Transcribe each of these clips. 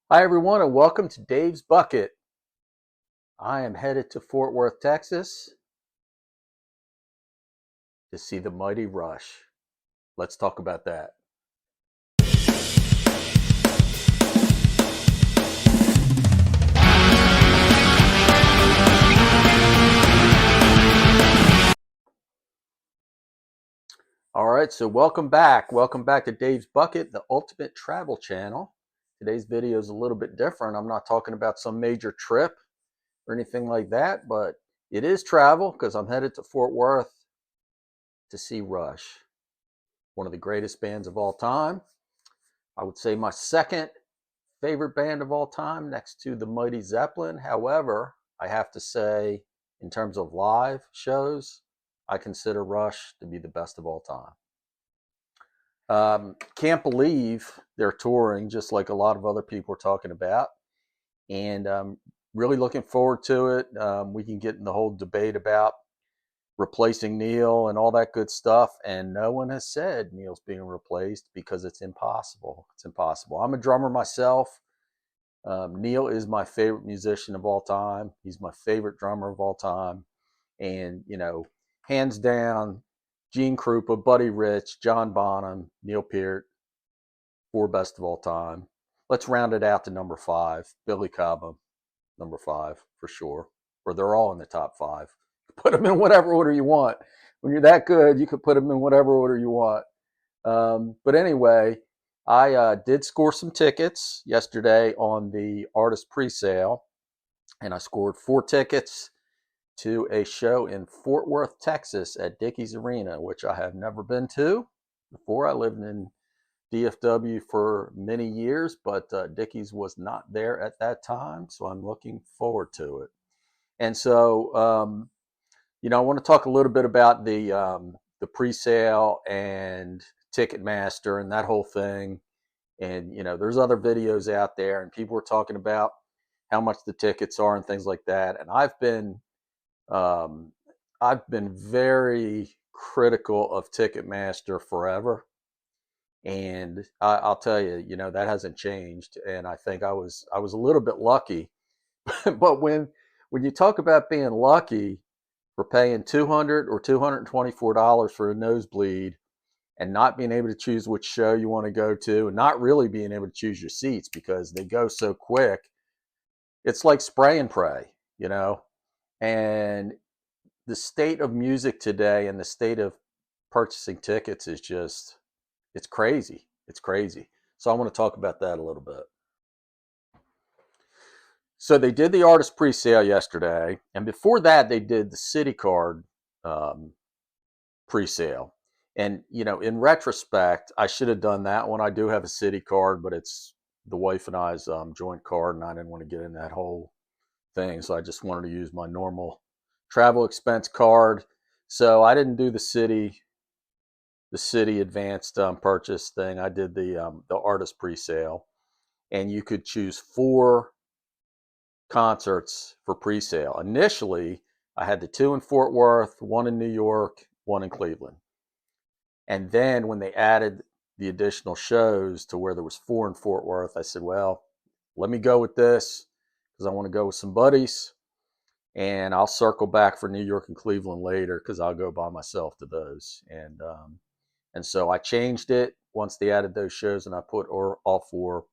Hi, everyone, and welcome to Dave's Bucket. I am headed to Fort Worth, Texas to see the mighty Rush. Let's talk about that. All right, so welcome back. Welcome back to Dave's Bucket, the ultimate travel channel. Today's video is a little bit different. I'm not talking about some major trip or anything like that, but it is travel because I'm headed to Fort Worth to see Rush, one of the greatest bands of all time. I would say my second favorite band of all time next to the Mighty Zeppelin. However, I have to say, in terms of live shows, I consider Rush to be the best of all time. Can't believe they're touring, just like a lot of other people are talking about. And really looking forward to it. We can get in the whole debate about replacing Neil and all that good stuff. And no one has said Neil's being replaced because it's impossible. It's impossible. I'm a drummer myself. Neil is my favorite musician of all time. He's my favorite drummer of all time. And, hands down, Gene Krupa, Buddy Rich, John Bonham, Neil Peart, four best of all time. Let's round it out to number five, Billy Cobham, number five for sure. Or they're all in the top five. Put them in whatever order you want. When you're that good, you could put them in whatever order you want. But anyway, I did score some tickets yesterday on the artist pre-sale, and I scored 4 tickets to a show in Fort Worth, Texas at Dickies Arena, which I have never been to before. I lived in DFW for many years, but Dickies was not there at that time, so I'm looking forward to it. And so, I want to talk a little bit about the pre-sale and Ticketmaster and that whole thing. And there's other videos out there, and people are talking about how much the tickets are and things like that. And um, I've been very critical of Ticketmaster forever, and I'll tell you, that hasn't changed. And I think I was a little bit lucky, but when you talk about being lucky for paying $200 or $224 for a nosebleed and not being able to choose which show you want to go to and not really being able to choose your seats because they go so quick, it's like spray and pray, you know? And the state of music today and the state of purchasing tickets is just, it's crazy. It's crazy. So I want to talk about that a little bit. So they did the artist pre-sale yesterday, and before that, they did the City Card um, pre-sale. And in retrospect, I should have done that one. I do have a City Card, but it's the wife and I's joint card, and I didn't want to get in that whole thing, so I just wanted to use my normal travel expense card. So I didn't do the city advanced purchase thing. I did the artist pre-sale, and you could choose 4 concerts for pre-sale. Initially, I had the 2 in Fort Worth, 1 in New York, 1 in Cleveland. And then when they added the additional shows to where there was 4 in Fort Worth, I said, well, let me go with this because I want to go with some buddies, and I'll circle back for New York and Cleveland later because I'll go by myself to those. And so I changed it once they added those shows, and I put all 4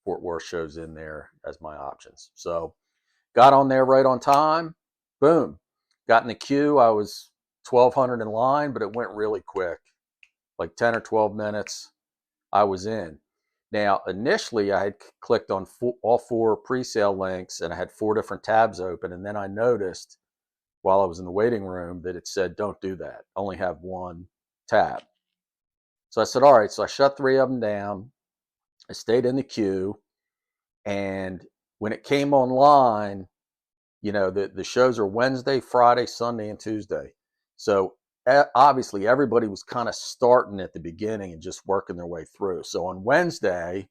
Fort Worth shows in there as my options. So got on there right on time. Boom. Got in the queue. I was 1,200 in line, but it went really quick, like 10 or 12 minutes. I was in. Now, initially, I had clicked on all 4 pre-sale links, and I had 4 different tabs open. And then I noticed while I was in the waiting room that it said, don't do that. Only have 1 tab. So I said, all right. So I shut 3 of them down. I stayed in the queue. And when it came online, the shows are Wednesday, Friday, Sunday, and Tuesday. So obviously everybody was kind of starting at the beginning and just working their way through. So on Wednesday,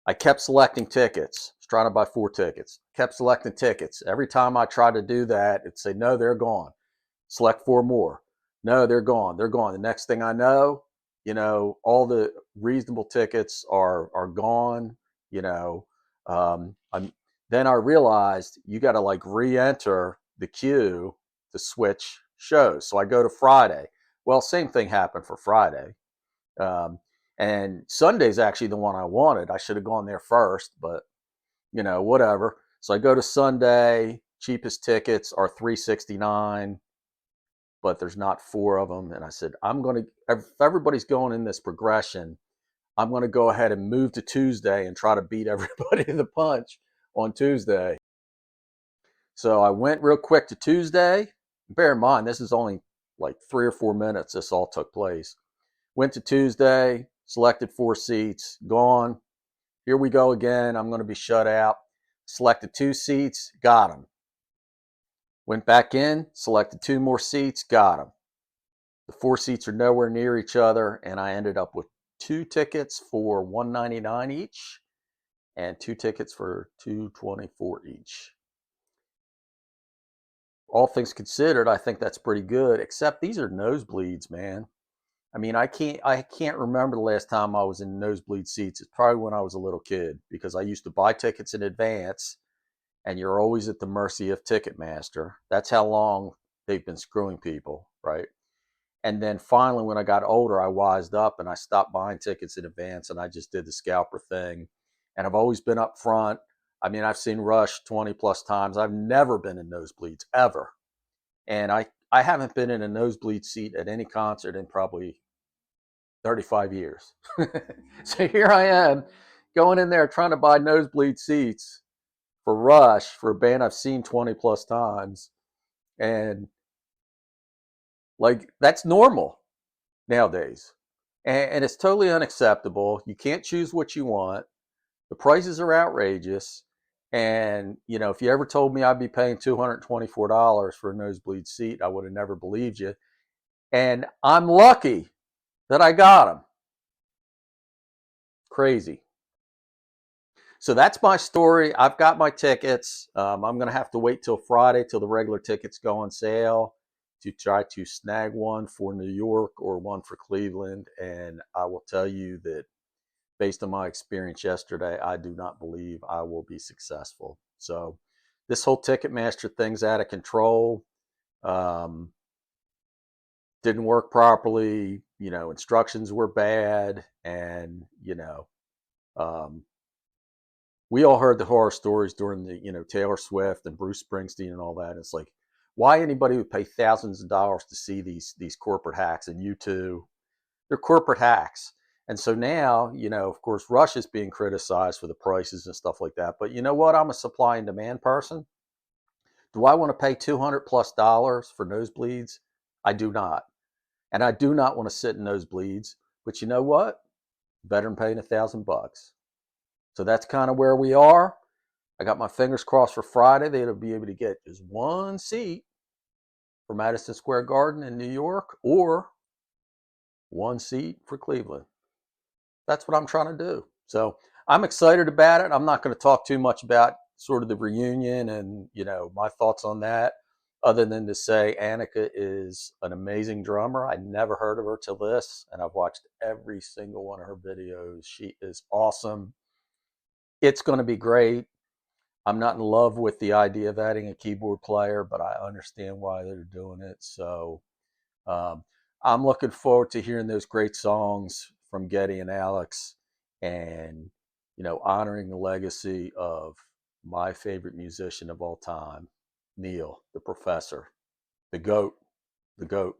I kept selecting tickets. I was trying to buy 4 tickets. Kept selecting tickets. Every time I tried to do that, it'd say, no, they're gone. Select 4 more. No, they're gone. They're gone. The next thing I know, all the reasonable tickets are gone. You know, I'm then I realized you got to like re-enter the queue to switch shows. So I go to Friday. Well, same thing happened for Friday. Um, and Sunday's actually the one I wanted. I should have gone there first, but whatever. So I go to Sunday. Cheapest tickets are $369, but there's not four of them. And I said, if everybody's going in this progression, I'm going to go ahead and move to Tuesday and try to beat everybody to the punch on Tuesday. So I went real quick to Tuesday. Bear in mind, this is only like 3 or 4 minutes. This all took place. Went to Tuesday, selected 4 seats, gone. Here we go again. I'm going to be shut out. Selected 2 seats, got them. Went back in, selected 2 more seats, got them. The 4 seats are nowhere near each other, and I ended up with 2 tickets for $199 each and 2 tickets for $224 each. All things considered, I think that's pretty good, except these are nosebleeds, man. I mean, I can't remember the last time I was in nosebleed seats. It's probably when I was a little kid, because I used to buy tickets in advance, and you're always at the mercy of Ticketmaster. That's how long they've been screwing people, right? And then finally, when I got older, I wised up and I stopped buying tickets in advance, and I just did the scalper thing. And I've always been up front. I mean, I've seen Rush 20 plus times. I've never been in nosebleeds ever. And I haven't been in a nosebleed seat at any concert in probably 35 years. So here I am going in there trying to buy nosebleed seats for Rush, for a band I've seen 20 plus times. And like, that's normal nowadays. And it's totally unacceptable. You can't choose what you want. The prices are outrageous. And, if you ever told me I'd be paying $224 for a nosebleed seat, I would have never believed you. And I'm lucky that I got them. Crazy. So that's my story. I've got my tickets. I'm going to have to wait till Friday till the regular tickets go on sale to try to snag one for New York or one for Cleveland. And I will tell you that based on my experience yesterday, I do not believe I will be successful. So this whole Ticketmaster thing's out of control. Um, didn't work properly. Instructions were bad, and um, we all heard the horror stories during the Taylor Swift and Bruce Springsteen and all that. It's like, why anybody would pay thousands of dollars to see these corporate hacks, and U2, they're corporate hacks. And so now, of course, Rush is being criticized for the prices and stuff like that. But you know what? I'm a supply and demand person. Do I want to pay $200+ for nosebleeds? I do not. And I do not want to sit in nosebleeds. But you know what? Better than paying $1,000. So that's kind of where we are. I got my fingers crossed for Friday. They'll be able to get just 1 seat for Madison Square Garden in New York, or 1 seat for Cleveland. That's what I'm trying to do. So I'm excited about it. I'm not going to talk too much about sort of the reunion and, my thoughts on that, other than to say Annika is an amazing drummer. I never heard of her till this, and I've watched every single one of her videos. She is awesome. It's going to be great. I'm not in love with the idea of adding a keyboard player, but I understand why they're doing it. So um, I'm looking forward to hearing those great songs from Getty and Alex, and honoring the legacy of my favorite musician of all time, Neil, the Professor, the GOAT, the GOAT.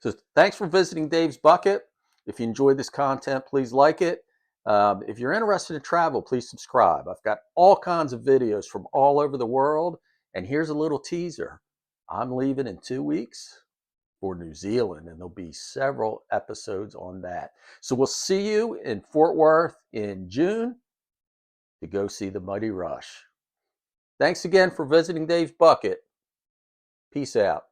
So thanks for visiting Dave's Bucket. If you enjoyed this content, please like it. If you're interested in travel, please subscribe. I've got all kinds of videos from all over the world. And here's a little teaser. I'm leaving in 2 weeks for New Zealand, and there'll be several episodes on that. So we'll see you in Fort Worth in June to go see the Mighty Rush. Thanks again for visiting Dave's Bucket. Peace out.